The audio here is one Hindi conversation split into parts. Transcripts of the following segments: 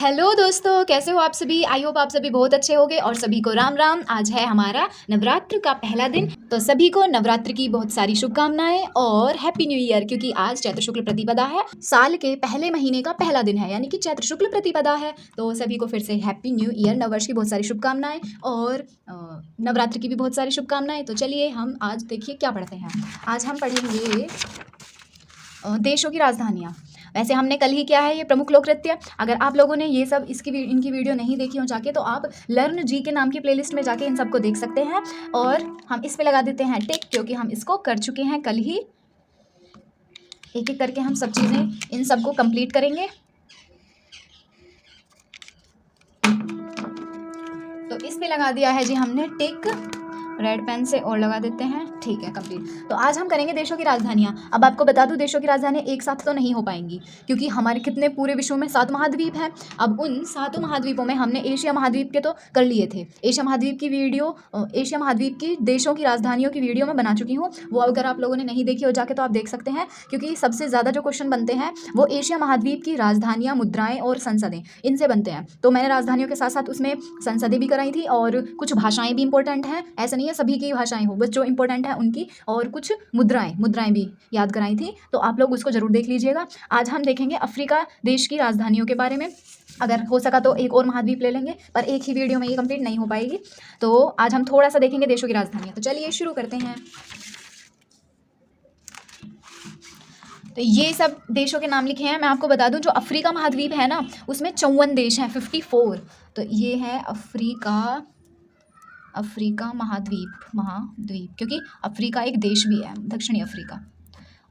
हेलो दोस्तों, कैसे हो आप सभी। आई होप आप सभी बहुत अच्छे होंगे और सभी को राम राम। आज है हमारा नवरात्र का पहला दिन, तो सभी को नवरात्र की बहुत सारी शुभकामनाएं और हैप्पी न्यू ईयर। क्योंकि आज चैत्र शुक्ल प्रतिपदा है, साल के पहले महीने का पहला दिन है, यानी कि चैत्र शुक्ल प्रतिपदा है। तो सभी को फिर से हैप्पी न्यू ईयर, नववर्ष की बहुत सारी शुभकामनाएं और नवरात्र की भी बहुत सारी शुभकामनाएं। तो चलिए हम आज देखिए क्या पढ़ते हैं। आज हम पढ़ेंगे देशों की राजधानियाँ। वैसे हमने कल ही किया है ये प्रमुख लोक नृत्य। अगर आप लोगों ने ये सब इनकी वीडियो नहीं देखी हो जाके, तो आप लर्न जी के नाम की प्लेलिस्ट में जाके इन सबको देख सकते हैं। और हम इस पे लगा देते हैं टिक, क्योंकि हम इसको कर चुके हैं कल ही। एक एक करके हम सब चीज़ें इन सबको कंप्लीट करेंगे। तो इस पे लगा दिया है जी हमने टिक, रेड पेन से और लगा देते हैं। ठीक है, कंप्लीट। तो आज हम करेंगे देशों की राजधानियाँ। अब आपको बता दूं, देशों की राजधानियाँ एक साथ तो नहीं हो पाएंगी, क्योंकि हमारे कितने पूरे विश्व में 7 महाद्वीप हैं। अब उन 7 महाद्वीपों में हमने एशिया महाद्वीप के तो कर लिए थे। एशिया महाद्वीप की वीडियो, एशिया महाद्वीप की देशों की राजधानियों की वीडियो मैं बना चुकी हूँ। वो अगर आप लोगों ने नहीं देखी हो जाके, तो आप देख सकते हैं। क्योंकि सबसे ज़्यादा जो क्वेश्चन बनते हैं वो एशिया महाद्वीप की राजधानियाँ, मुद्राएँ और संसदें, इनसे बनते हैं। तो मैंने राजधानियों के साथ साथ उसमें संसदें भी कराई थी, और कुछ भाषाएं भी इंपॉर्टेंट हैं। ऐसा नहीं है सभी की भाषाएं हो, बस जो इंपॉर्टेंट है उनकी, और कुछ मुद्राएं भी याद कराई थी। तो आप लोग उसको जरूर देख लीजिएगा। आज हम देखेंगे अफ्रीका देश की राजधानियों के बारे में। अगर हो सका तो एक और महाद्वीप ले लेंगे, पर एक ही वीडियो में ये कंप्लीट नहीं हो पाएगी। तो आज हम थोड़ा सा देखेंगे देशों की राजधानियाँ। तो चलिए शुरू करते हैं। तो ये सब देशों के नाम लिखे हैं। मैं आपको बता दूं, जो अफ्रीका महाद्वीप है ना, उसमें 54 देश हैं, 54। तो ये है अफ्रीका महाद्वीप, क्योंकि अफ्रीका एक देश भी है, दक्षिणी अफ्रीका।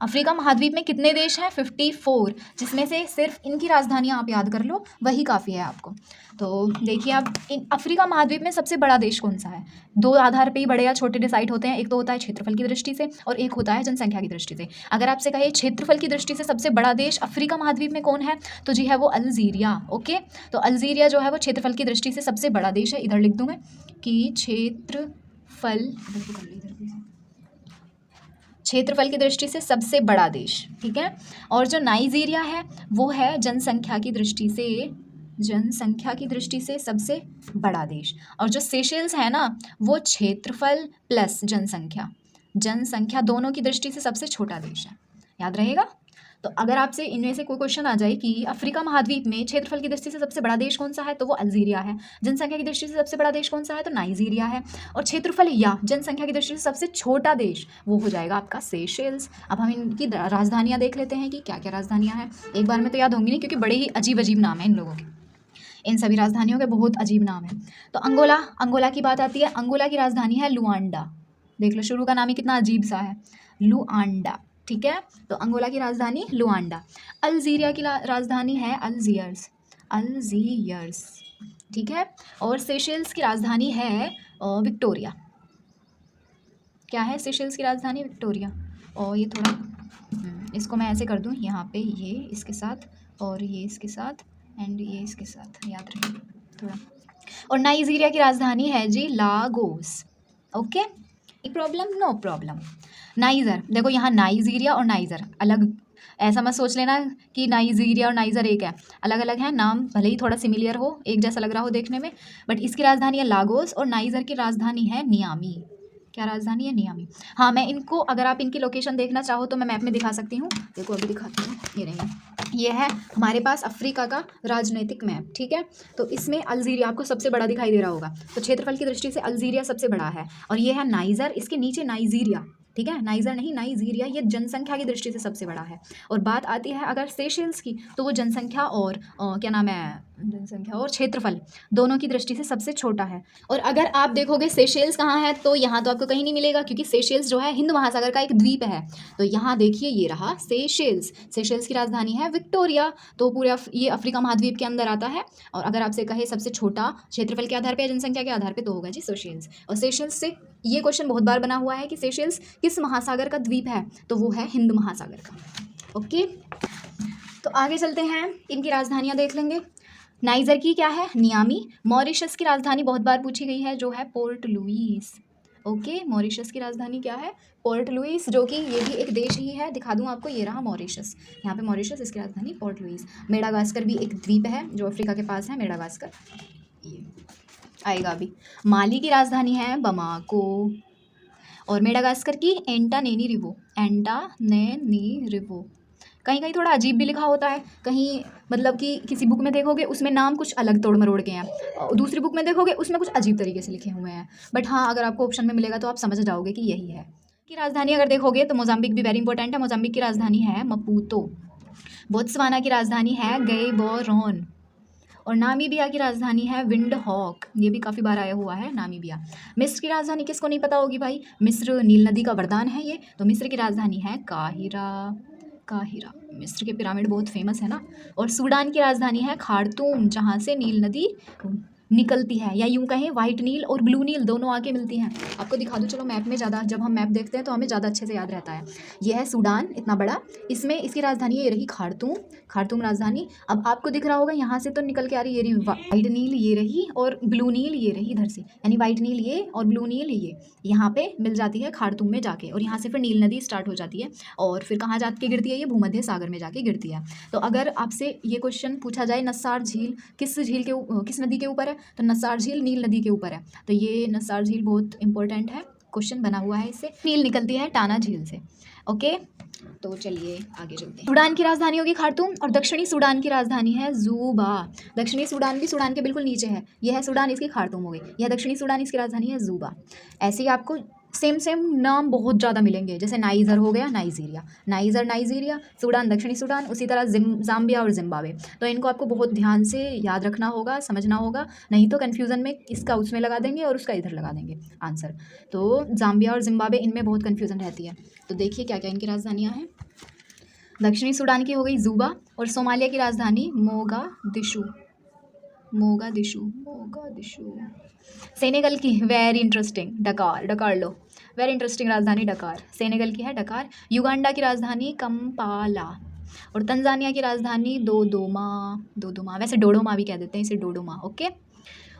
अफ्रीका महाद्वीप में कितने देश हैं? 54, जिसमें से सिर्फ इनकी राजधानियां आप याद कर लो, वही काफ़ी है आपको। तो देखिए, अब इन अफ्रीका महाद्वीप में सबसे बड़ा देश कौन सा है? 2 आधार पे ही बड़े या छोटे डिसाइड होते हैं। एक तो होता है क्षेत्रफल की दृष्टि से, और एक होता है जनसंख्या की दृष्टि से। अगर आपसे कहे क्षेत्रफल की दृष्टि से सबसे बड़ा देश अफ्रीका महाद्वीप में कौन है, तो जी है वो अल्जीरिया। ओके, तो अल्जीरिया जो है वो क्षेत्रफल की दृष्टि से सबसे बड़ा देश है। इधर लिख दूँ मैं कि क्षेत्रफल की दृष्टि से सबसे बड़ा देश। ठीक है। और जो नाइजीरिया है वो है जनसंख्या की दृष्टि से सबसे बड़ा देश। और जो सेशेल्स है ना, वो क्षेत्रफल प्लस जनसंख्या दोनों की दृष्टि से सबसे छोटा देश है। याद रहेगा। तो अगर आपसे इनमें से कोई क्वेश्चन आ जाए कि अफ्रीका महाद्वीप में क्षेत्रफल की दृष्टि से सबसे बड़ा देश कौन सा है, तो वो अल्जीरिया है। जनसंख्या की दृष्टि से सबसे बड़ा देश कौन सा है, तो नाइजीरिया है। और क्षेत्रफल या जनसंख्या की दृष्टि से सबसे छोटा देश वो हो जाएगा आपका सेशेल्स। अब हम इनकी राजधानियाँ देख लेते हैं कि क्या क्या राजधानियाँ हैं। एक बार में तो याद होंगी नहीं, क्योंकि बड़े ही अजीब अजीब नाम हैं इन लोगों के। इन सभी राजधानियों के बहुत अजीब नाम है। तो अंगोला की बात आती है। अंगोला की राजधानी है लुआंडा। देख लो, शुरू का नाम ही कितना अजीब सा है, लुआंडा। ठीक है, तो अंगोला की राजधानी लुआंडा। अल्जीरिया की राजधानी है अल्जीयर्स। ठीक है। और सेशेल्स की राजधानी है विक्टोरिया। क्या है सेशेल्स की राजधानी? विक्टोरिया। और ये थोड़ा इसको मैं ऐसे कर दूँ, यहाँ पे ये इसके साथ और ये इसके साथ एंड ये इसके साथ, याद रहे थोड़ा। और नाइजीरिया की राजधानी है जी Lagos. Okay, problem? No problem. Niger, देखो यहाँ नाइजीरिया और नाइजर अलग, ऐसा मत सोच लेना कि नाइजीरिया और नाइजर एक है, अलग अलग है नाम। भले ही थोड़ा सिमिलियर हो, एक जैसा लग रहा हो देखने में, बट इसकी राजधानी है लागोस और नाइजर की राजधानी है नियामी। क्या राजधानी है? नियामी। हाँ, मैं इनको, अगर आप इनकी लोकेशन देखना चाहो तो मैं मैप में दिखा सकती हूँ। देखो अभी दिखाती हूँ, ये रही। ये है हमारे पास अफ्रीका का राजनीतिक मैप। ठीक है, तो इसमें अल्जीरिया आपको सबसे बड़ा दिखाई दे रहा होगा। तो क्षेत्रफल की दृष्टि से अल्जीरिया सबसे बड़ा है। और ये है नाइजर, इसके नीचे नाइजीरिया। ठीक है, नाइजर नहीं, नाइजीरिया। ये जनसंख्या की दृष्टि से सबसे बड़ा है। और बात आती है अगर सेशेल्स की, तो वो जनसंख्या और क्या नाम है, जनसंख्या और क्षेत्रफल दोनों की दृष्टि से सबसे छोटा है। और अगर आप देखोगे सेशेल्स कहाँ है, तो यहाँ तो आपको कहीं नहीं मिलेगा, क्योंकि सेशेल्स जो है हिंद महासागर का एक द्वीप है। तो यहाँ देखिए, ये रहा सेशेल्स की राजधानी है विक्टोरिया। तो पूरे ये अफ्रीका महाद्वीप के अंदर आता है। और अगर आपसे कहे सबसे छोटा क्षेत्रफल के आधार पर या जनसंख्या के आधार पर, तो होगा जी सेशेल्स। और सेशेल्स से ये क्वेश्चन बहुत बार बना हुआ है कि सेशेल्स किस महासागर का द्वीप है, तो वो है हिंद महासागर का। ओके, तो आगे चलते हैं, इनकी राजधानियाँ देख लेंगे। नाइजर की क्या है? नियामी। मॉरिशस की राजधानी बहुत बार पूछी गई है, जो है पोर्ट लुइस। ओके, मॉरिशस की राजधानी क्या है? पोर्ट लुइस, जो कि ये भी एक देश ही है। दिखा दूँ आपको, ये रहा मॉरिशस, यहाँ पे मॉरिशस, इसकी राजधानी पोर्ट लुइस। मेडागास्कर भी एक द्वीप है जो अफ्रीका के पास है, मेडागास्कर, ये आएगा अभी। माली की राजधानी है बमाको, और मेडागास्कर की एंटानेरीवो, एंटानेरीवो। कहीं कहीं थोड़ा अजीब भी लिखा होता है, कहीं मतलब कि किसी बुक में देखोगे उसमें नाम कुछ अलग तोड़ मरोड़ के हैं, और दूसरी बुक में देखोगे उसमें कुछ अजीब तरीके से लिखे हुए हैं। बट हाँ, अगर आपको ऑप्शन में मिलेगा तो आप समझ जाओगे कि यही है। की राजधानी अगर देखोगे तो मोजाम्बिक भी वेरी इंपॉर्टेंट है। मोजाम्बिक की राजधानी है मपूतो। बोत्सवाना की राजधानी है गैबोरोन, और नामीबिया की राजधानी है विंडहॉक, ये भी काफ़ी बार आया हुआ है नामीबिया। मिस्र की राजधानी किसको नहीं पता होगी भाई, मिस्र नील नदी का वरदान है ये, तो मिस्र की राजधानी है काहिरा, काहिरा। मिस्र के पिरामिड बहुत फेमस है ना। और सूडान की राजधानी है खार्तूम, जहाँ से नील नदी निकलती है, या यूं कहें वाइट नील और ब्लू नील दोनों आके मिलती हैं। आपको दिखा दूँ चलो मैप में, ज़्यादा जब हम मैप देखते हैं तो हमें ज़्यादा अच्छे से याद रहता है। यह है सूडान, इतना बड़ा, इसमें इसकी राजधानी ये रही खार्तूम, खार्तूम राजधानी। अब आपको दिख रहा होगा यहाँ से तो निकल के आ रही, ये रही वाइट नील ये रही, और ब्लू नील ये रही इधर से, यानी वाइट नील ये और ब्लू नील ये यहाँ पे मिल जाती है खार्तूम में जाके, और यहाँ से फिर नील नदी स्टार्ट हो जाती है, और फिर कहाँ जाके गिरती है, ये भूमध्य सागर में जाके गिरती है। तो अगर आपसे ये क्वेश्चन पूछा जाए नस्सार झील किस झील के किस नदी के ऊपर है, तो नस्सार झील नील नदी के ऊपर है, तो ये नस्सार झील बहुत इंपॉर्टेंट है, क्वेश्चन बना हुआ है इससे। नील निकलती है टाना झील से। ओके, तो चलिए आगे चलते हैं। सूडान की राजधानी होगी खार्तूम, और दक्षिणी सूडान की राजधानी है जूबा। दक्षिणी सूडान भी सूडान के बिल्कुल नीचे है, यह है सूडान, इसकी खार्तूम हो गई। यह दक्षिणी सूडान, इसकी राजधानी है जूबा। ऐसे ही आपको सेम सेम नाम बहुत ज़्यादा मिलेंगे, जैसे नाइजर हो गया नाइजीरिया, नाइजर नाइजीरिया, सूडान दक्षिणी सूडान, उसी तरह जाम्बिया और जिम्बाब्वे। तो इनको आपको बहुत ध्यान से याद रखना होगा, समझना होगा, नहीं तो कन्फ्यूज़न में इसका उसमें लगा देंगे और उसका इधर लगा देंगे आंसर। तो जाम्बिया और जिम्बाब्वे, इनमें बहुत कन्फ्यूज़न रहती है। तो देखिए क्या क्या इनकी राजधानियाँ हैं। दक्षिणी सूडान की हो गई जूबा, और सोमालिया की राजधानी मोगादिशु, मोगादिशु, मोगादिशु। सेनेगल की वेरी इंटरेस्टिंग डकार, डकार लो, वेरी इंटरेस्टिंग राजधानी डकार, सेनेगल की है डकार। युगांडा की राजधानी कंपाला, और तंजानिया की राजधानी दोदोमा, दोदोमा, वैसे डोडोमा भी कह देते हैं इसे, डोडोमा। ओके,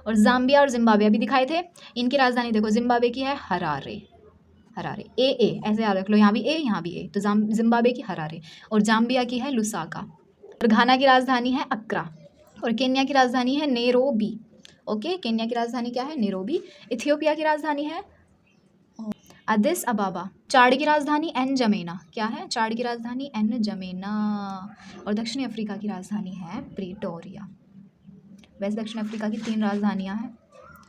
और जाम्बिया और जिम्बाब्वे अभी दिखाए थे, इनकी राजधानी देखो, जिम्बाब्वे की है हरारे, हरारे, ए ऐसे याद रख लो, यहाँ भी ए यहाँ भी ए, तो जिम्बाब्वे की हरारे, और जाम्बिया की है लुसाका, और घाना की राजधानी है अक्रा, और केन्या की राजधानी है नैरोबी। ओके, केन्या की राजधानी क्या है, नैरोबी। इथियोपिया की राजधानी है अदिस अबाबा। चाड की राजधानी एन जमेना, क्या है, चाड की राजधानी एन जमेना, और दक्षिण अफ्रीका की राजधानी है प्रिटोरिया। वैसे दक्षिण अफ्रीका की 3 राजधानियां हैं,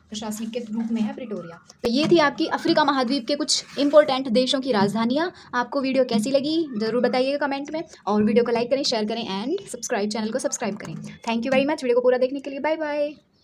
प्रशासनिक के रूप में है प्रिटोरिया। तो ये थी आपकी अफ्रीका महाद्वीप के कुछ इंपॉर्टेंट देशों की राजधानियाँ। आपको वीडियो कैसी लगी ज़रूर बताइएगा कमेंट में, और वीडियो को लाइक करें, शेयर करें, एंड चैनल को सब्सक्राइब करें। Thank you very much video को पूरा देखने के लिए। Bye bye.